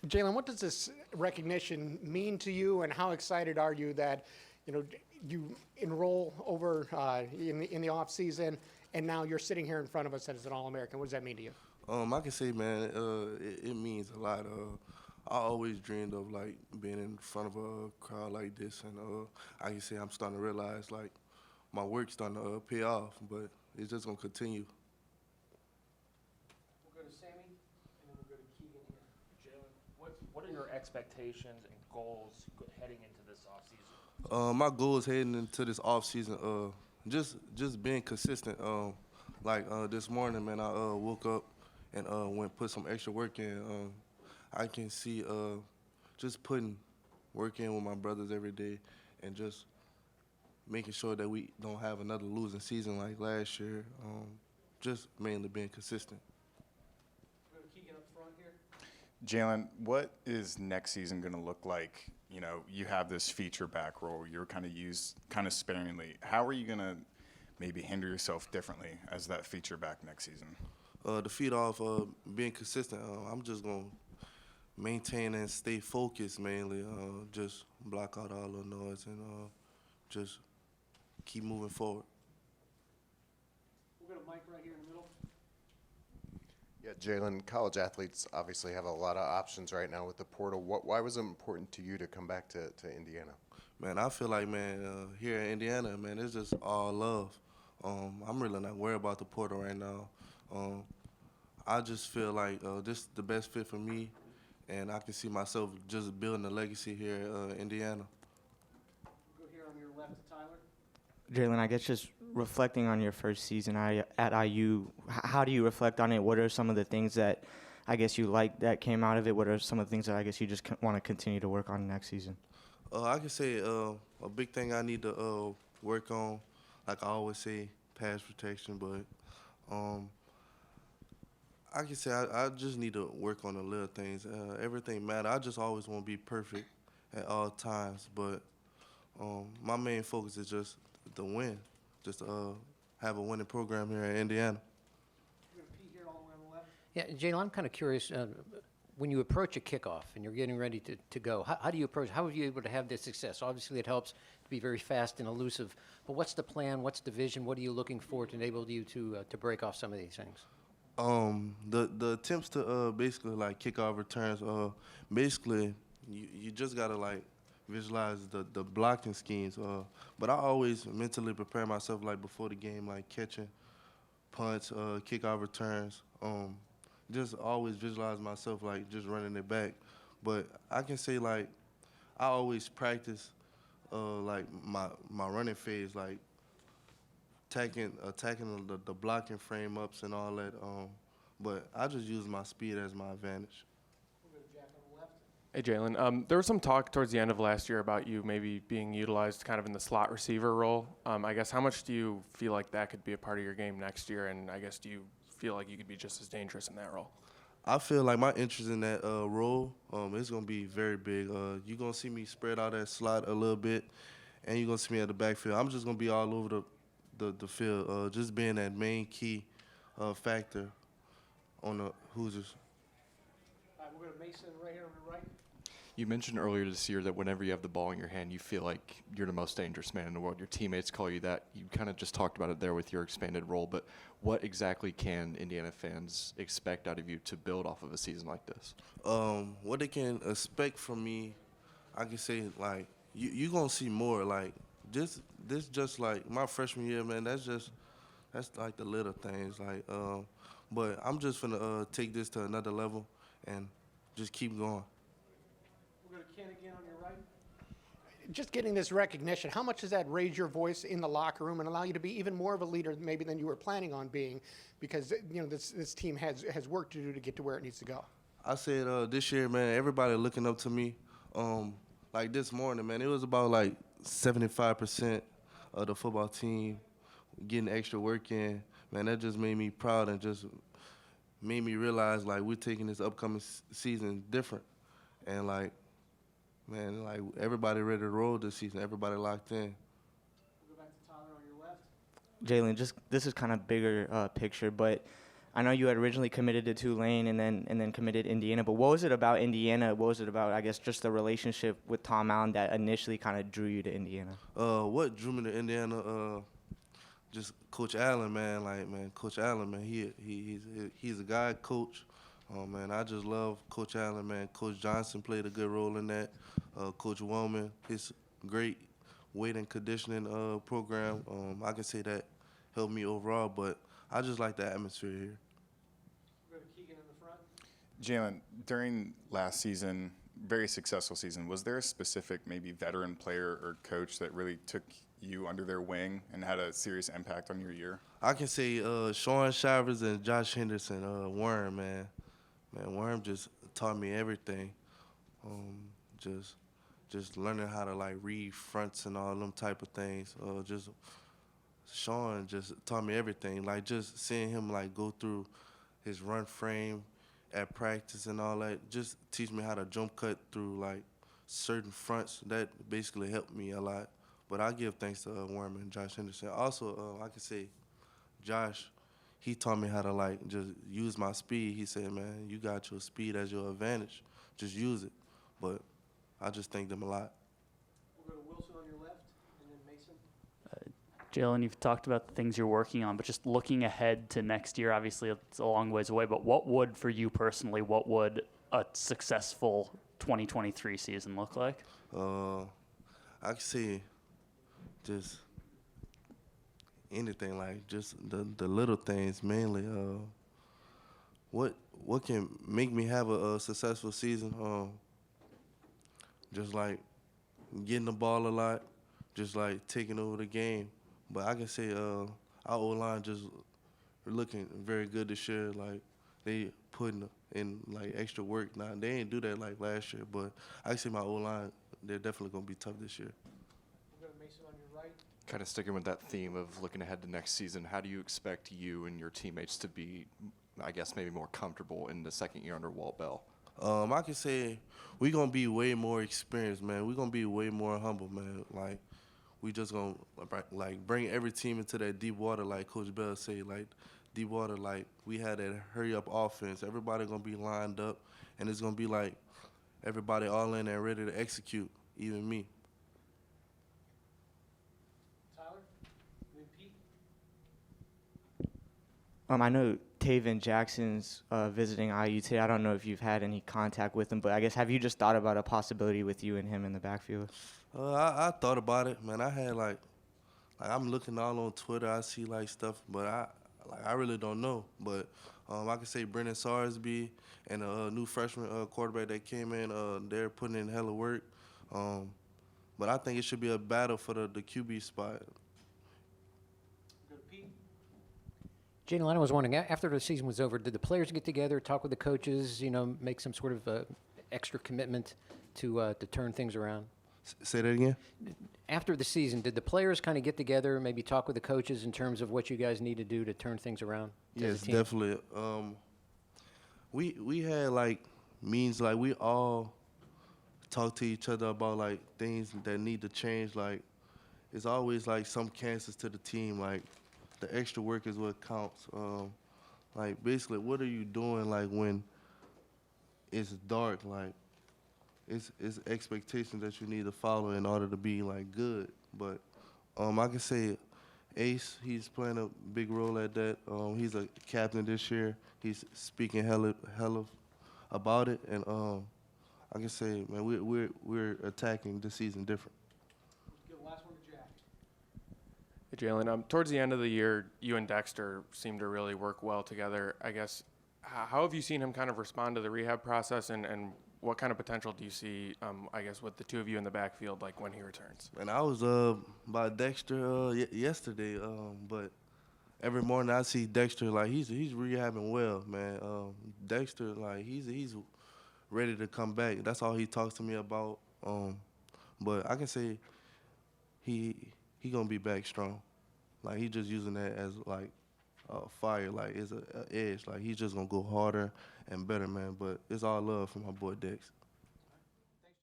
Jaylin, what does this recognition mean to you, and how excited are you that, you enroll over in the off season, and now you're sitting here in front of us as an All-American? What does that mean to you? I can say, man, it means a lot. I always dreamed of like being in front of a crowd like this, and I can say I'm starting to realize like my work's starting to pay off, but it's just gonna continue. We'll go to Sammy, and then we'll go to Keegan here. Jaylin, what are your expectations and goals heading into this offseason? My goal is heading into this off season, just being consistent. This morning, man, I woke up and went put some extra work in. I can see just putting work in with my brothers every day, and just making sure that we don't have another losing season like last year. Just mainly being consistent. We'll go to Keegan up front here. Jaylin, what is next season going to look like? You know, you have this feature back role. You're kind of used kind of sparingly. How are you going to maybe handle yourself differently as that feature back next season? To feed off being consistent, I'm just going to maintain and stay focused mainly. Just block out all the noise and just keep moving forward. We'll go to Mike right here in the middle. Yeah, Jaylin, college athletes obviously have a lot of options right now with the portal. Why was it important to you to come back to Indiana? Man, I feel like, man, here in Indiana, man, it's just all love. I'm really not worried about the portal right now. I just feel like this is the best fit for me, and I can see myself just building a legacy here in Indiana. We'll go here on your left to Tyler. Jaylin, I guess just reflecting on your first season at IU, how do you reflect on it? What are some of the things that I guess you like that came out of it? What are some of the things that I guess you just want to continue to work on next season? I can say a big thing I need to work on, like I always say, pass protection, but I can say I just need to work on the little things. Everything matters. I just always want to be perfect at all times, but my main focus is just to win, just have a winning program here in Indiana. We're going to Pete here all the way on the left. Yeah, Jaylin, I'm kind of curious, when you approach a kickoff and you're getting ready to go, how do you approach, how are you able to have this success? Obviously, it helps to be very fast and elusive, but what's the plan, what's the vision, what are you looking for to enable you to break off some of these things? The attempts to basically like kickoff returns, basically you just gotta like visualize the blocking schemes. But I always mentally prepare myself like before the game, like catching punts, kickoff returns. Just always visualize myself like just running it back. But I can say like I always practice like my running phase, like attacking the blocking frame ups and all that. But I just use my speed as my advantage. We'll go to Jack on the left. Hey, Jaylin. There was some talk towards the end of last year about you maybe being utilized kind of in the slot receiver role. I guess how much do you feel like that could be a part of your game next year? And I guess do you feel like you could be just as dangerous in that role? I feel like my interest in that role is going to be very big. You're going to see me spread out that slot a little bit, and you're going to see me at the backfield. I'm just going to be all over the field, just being that main key factor on the Hoosiers. All right, we'll go to Mason right here on the right. You mentioned earlier this year that whenever you have the ball in your hand, you feel like you're the most dangerous man in the world. Your teammates call you that. You kind of just talked about it there with your expanded role, but what exactly can Indiana fans expect out of you to build off of a season like this? What they can expect from me, I can say, like, you're going to see more. Like, this just like my freshman year, man, that's like the little things. Like, but I'm just going to take this to another level and just keep going. We'll go to Ken again on your right. Just getting this recognition, how much does that raise your voice in the locker room and allow you to be even more of a leader maybe than you were planning on being? Because this team has work to do to get to where it needs to go. I said this year, man, everybody looking up to me. Like this morning, man, it was about like 75% of the football team getting extra work in. Man, that just made me proud and just made me realize like we're taking this upcoming season different. And like, man, like everybody ready to roll this season. Everybody locked in. We'll go back to Tyler on your left. Jaylin, just this is kind of bigger picture, but I know you had originally committed to Tulane and then committed to Indiana, but what was it about Indiana? What was it about, I guess, just the relationship with Tom Allen that initially kind of drew you to Indiana? What drew me to Indiana? Just Coach Allen, man. Like, man, Coach Allen, man. He's a guy coach. Man, I just love Coach Allen, man. Coach Johnson played a good role in that. Coach Woolman, his great weight and conditioning program. I can say that helped me overall, but I just like the atmosphere here. Go to Keegan in the front. Jaylin, during last season, very successful season, was there a specific maybe veteran player or coach that really took you under their wing and had a serious impact on your year? I can say Sean Shivers and Josh Henderson, Worm, man. Man, Worm just taught me everything. Just learning how to like read fronts and all them type of things. Just Sean just taught me everything. Like just seeing him like go through his run frame at practice and all that, just teach me how to jump cut through like certain fronts. That basically helped me a lot. But I give thanks to Worm and Josh Henderson. Also, I can say Josh, he taught me how to like just use my speed. He said, man, you got your speed as your advantage. Just use it. But I just thank them a lot. We'll go to Wilson on your left, and then Mason. Jaylin, you've talked about the things you're working on, but just looking ahead to next year, obviously it's a long ways away, but what would, for you personally, what would a successful 2023 season look like? I can say just anything, like just the little things mainly. What can make me have a successful season? Just like getting the ball a lot, just like taking over the game. But I can say our O-line just looking very good this year. Like they putting in like extra work now. They ain't do that like last year, but I can say my O-line, they're definitely gonna be tough this year. We'll go to Mason on your right. Kind of sticking with that theme of looking ahead to next season, how do you expect you and your teammates to be, I guess, maybe more comfortable in the second year under Walt Bell? I can say we're going to be way more experienced, man. We're going to be way more humble, man. Like, we just going to, like, bring every team into that deep water, like Coach Bell say. Like, deep water, like, we had that hurry-up offense. Everybody going to be lined up, and it's going to be like everybody all in and ready to execute, even me. Tyler, and then Pete. I know Taven Jackson's visiting IU today. I don't know if you've had any contact with him, but I guess have you just thought about a possibility with you and him in the backfield? I thought about it, man. I had like I'm looking all on Twitter. I see like stuff, but I really don't know. But I can say Brennan Sarsby and a new freshman quarterback that came in. They're putting in hella work. But I think it should be a battle for the QB spot. Go to Pete. Jaylin, I was wondering, after the season was over, did the players get together, talk with the coaches, make some sort of extra commitment to turn things around? Say that again? After the season, did the players kind of get together, maybe talk with the coaches in terms of what you guys need to do to turn things around? Yes, definitely. We had like meetings, like we all talk to each other about like things that need to change. Like it's always like some cancers to the team. Like the extra work is what counts. Like basically, what are you doing like when it's dark? Like it's expectations that you need to follow in order to be like good. But I can say Ace, he's playing a big role at that. He's a captain this year. He's speaking hella about it, and I can say, man, we're attacking this season different. Let's give the last one to Jack. Hey, Jaylin, towards the end of the year, you and Dexter seemed to really work well together. I guess, how have you seen him kind of respond to the rehab process, and what kind of potential do you see, I guess, with the two of you in the backfield, like when he returns? And I was by Dexter yesterday, but every morning I see Dexter, like he's rehabbing well, man. Dexter, like he's ready to come back. That's all he talks to me about. But I can say he gonna be back strong. Like he just using that as like fire, like it's a edge. Like he's just gonna go harder and better, man. But it's all love for my boy Dex.